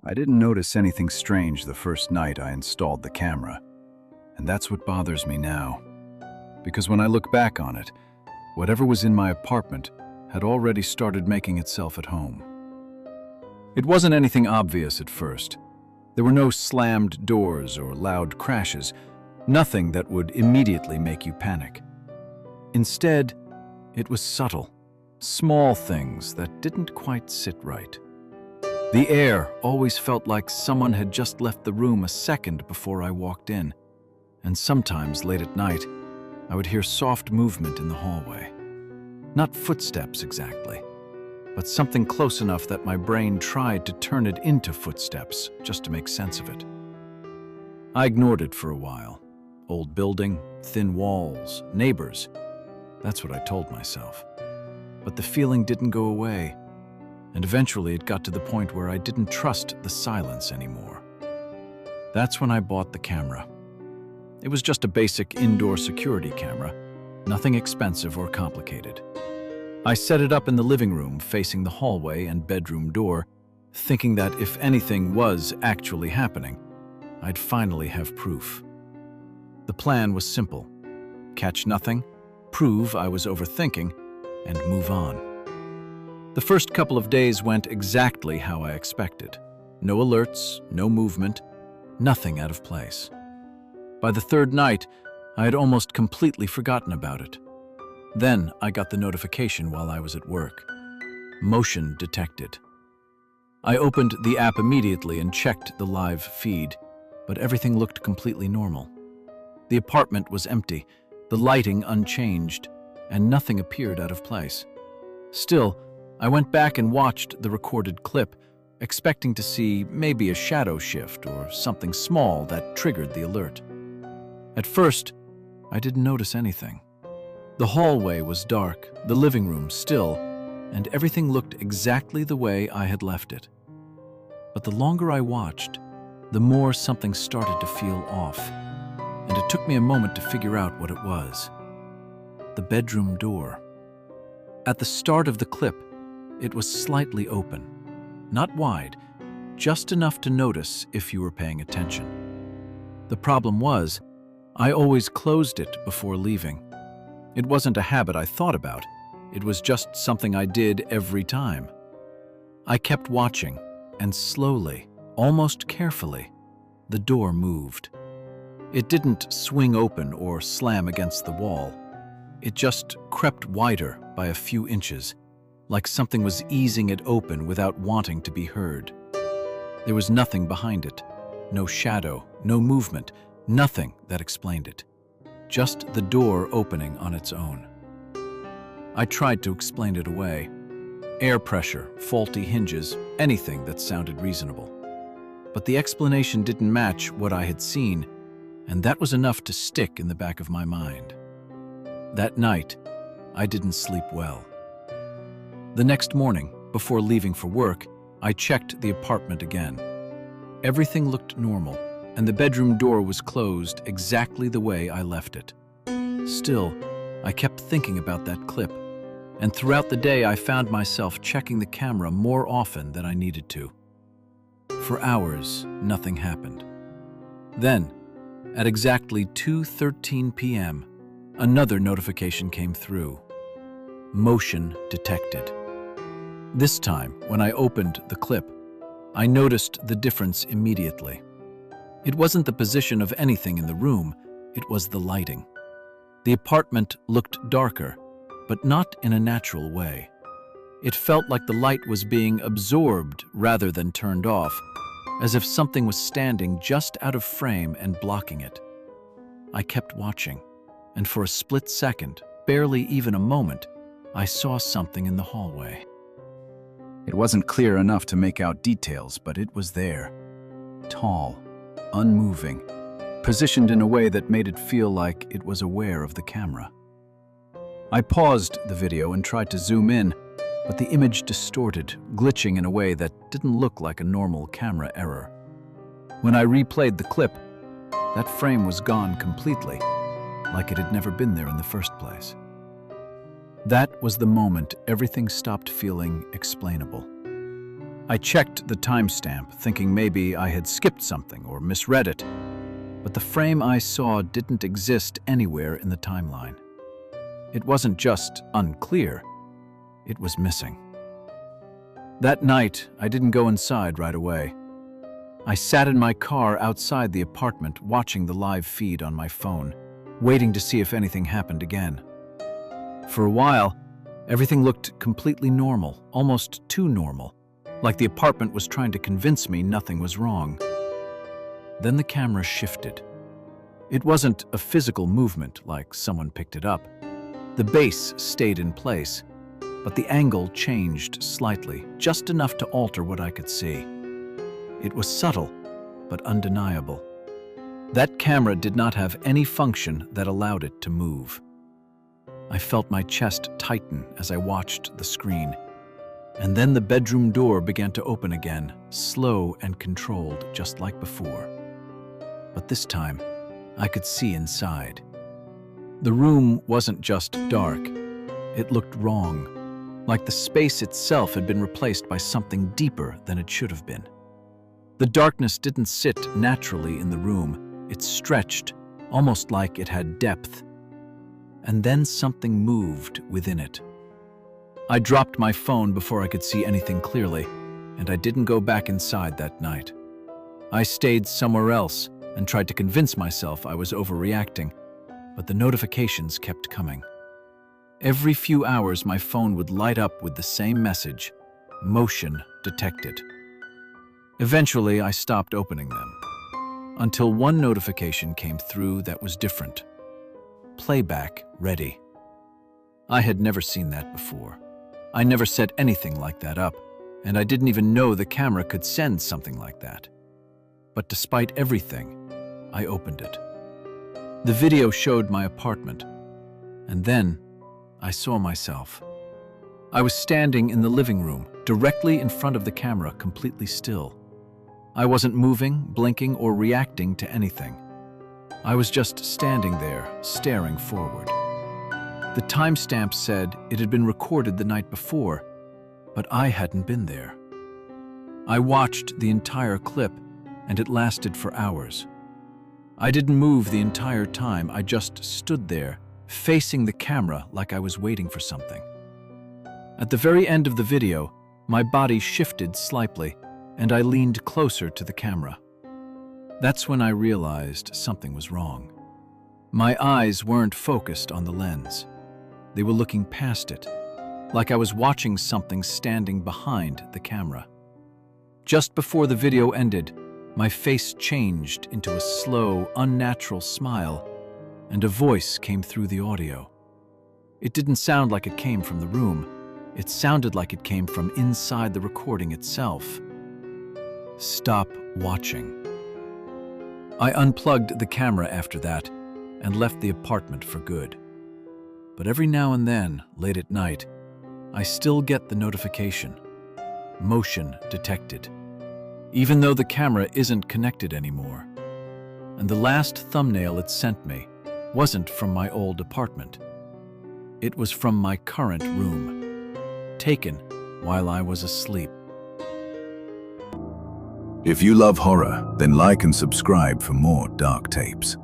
I didn't notice anything strange the first night I installed the camera, and that's what bothers me now. Because when I look back on it, whatever was in my apartment had already started making itself at home. It wasn't anything obvious at first. There were no slammed doors or loud crashes, nothing that would immediately make you panic. Instead, it was subtle, small things that didn't quite sit right. The air always felt like someone had just left the room a second before I walked in, and sometimes late at night, I would hear soft movement in the hallway. Not footsteps exactly, but something close enough that my brain tried to turn it into footsteps just to make sense of it. I ignored it for a while. Old building, thin walls, neighbors. That's what I told myself. But the feeling didn't go away, and eventually it got to the point where I didn't trust the silence anymore. That's when I bought the camera. It was just a basic indoor security camera, nothing expensive or complicated. I set it up in the living room facing the hallway and bedroom door, thinking that if anything was actually happening, I'd finally have proof. The plan was simple: catch nothing, prove I was overthinking, and move on. The first couple of days went exactly how I expected. No alerts, no movement, nothing out of place. By the third night, I had almost completely forgotten about it. Then I got the notification while I was at work. Motion detected. I opened the app immediately and checked the live feed, but everything looked completely normal. The apartment was empty, the lighting unchanged, and nothing appeared out of place. Still, I went back and watched the recorded clip, expecting to see maybe a shadow shift or something small that triggered the alert. At first, I didn't notice anything. The hallway was dark, the living room still, and everything looked exactly the way I had left it. But the longer I watched, the more something started to feel off, and it took me a moment to figure out what it was. The bedroom door. At the start of the clip, it was slightly open, not wide, just enough to notice if you were paying attention. The problem was, I always closed it before leaving. It wasn't a habit I thought about, it was just something I did every time. I kept watching, and slowly, almost carefully, the door moved. It didn't swing open or slam against the wall. It just crept wider by a few inches, like something was easing it open without wanting to be heard. There was nothing behind it, no shadow, no movement, nothing that explained it. Just the door opening on its own. I tried to explain it away. Air pressure, faulty hinges, anything that sounded reasonable. But the explanation didn't match what I had seen, and that was enough to stick in the back of my mind. That night, I didn't sleep well. The next morning, before leaving for work, I checked the apartment again. Everything looked normal, and the bedroom door was closed exactly the way I left it. Still, I kept thinking about that clip, and throughout the day I found myself checking the camera more often than I needed to. For hours, nothing happened. Then, at exactly 2:13 p.m., another notification came through. Motion detected. This time, when I opened the clip, I noticed the difference immediately. It wasn't the position of anything in the room, it was the lighting. The apartment looked darker, but not in a natural way. It felt like the light was being absorbed rather than turned off, as if something was standing just out of frame and blocking it. I kept watching, and for a split second, barely even a moment, I saw something in the hallway. It wasn't clear enough to make out details, but it was there. Tall, unmoving, positioned in a way that made it feel like it was aware of the camera. I paused the video and tried to zoom in, but the image distorted, glitching in a way that didn't look like a normal camera error. When I replayed the clip, that frame was gone completely, like it had never been there in the first place. That was the moment everything stopped feeling explainable. I checked the timestamp, thinking maybe I had skipped something or misread it, but the frame I saw didn't exist anywhere in the timeline. It wasn't just unclear, it was missing. That night, I didn't go inside right away. I sat in my car outside the apartment watching the live feed on my phone, waiting to see if anything happened again. For a while, everything looked completely normal, almost too normal, like the apartment was trying to convince me nothing was wrong. Then the camera shifted. It wasn't a physical movement like someone picked it up. The base stayed in place, but the angle changed slightly, just enough to alter what I could see. It was subtle, but undeniable. That camera did not have any function that allowed it to move. I felt my chest tighten as I watched the screen. And then the bedroom door began to open again, slow and controlled, just like before. But this time, I could see inside. The room wasn't just dark. It looked wrong, like the space itself had been replaced by something deeper than it should have been. The darkness didn't sit naturally in the room. It stretched, almost like it had depth. And then something moved within it. I dropped my phone before I could see anything clearly, and I didn't go back inside that night. I stayed somewhere else and tried to convince myself I was overreacting, but the notifications kept coming. Every few hours, my phone would light up with the same message: motion detected. Eventually, I stopped opening them, until one notification came through that was different. Playback ready. I had never seen that before. I never set anything like that up, and I didn't even know the camera could send something like that. But despite everything, I opened it. The video showed my apartment, and then I saw myself. I was standing in the living room, directly in front of the camera, completely still. I wasn't moving, blinking, or reacting to anything. I was just standing there, staring forward. The timestamp said it had been recorded the night before, but I hadn't been there. I watched the entire clip, and it lasted for hours. I didn't move the entire time. I just stood there, facing the camera like I was waiting for something. At the very end of the video, my body shifted slightly, and I leaned closer to the camera. That's when I realized something was wrong. My eyes weren't focused on the lens. They were looking past it, like I was watching something standing behind the camera. Just before the video ended, my face changed into a slow, unnatural smile, and a voice came through the audio. It didn't sound like it came from the room. It sounded like it came from inside the recording itself. Stop watching. I unplugged the camera after that and left the apartment for good. But every now and then, late at night, I still get the notification: motion detected, even though the camera isn't connected anymore. And the last thumbnail it sent me wasn't from my old apartment. It was from my current room, taken while I was asleep. If you love horror, then like and subscribe for more Dark Tapes.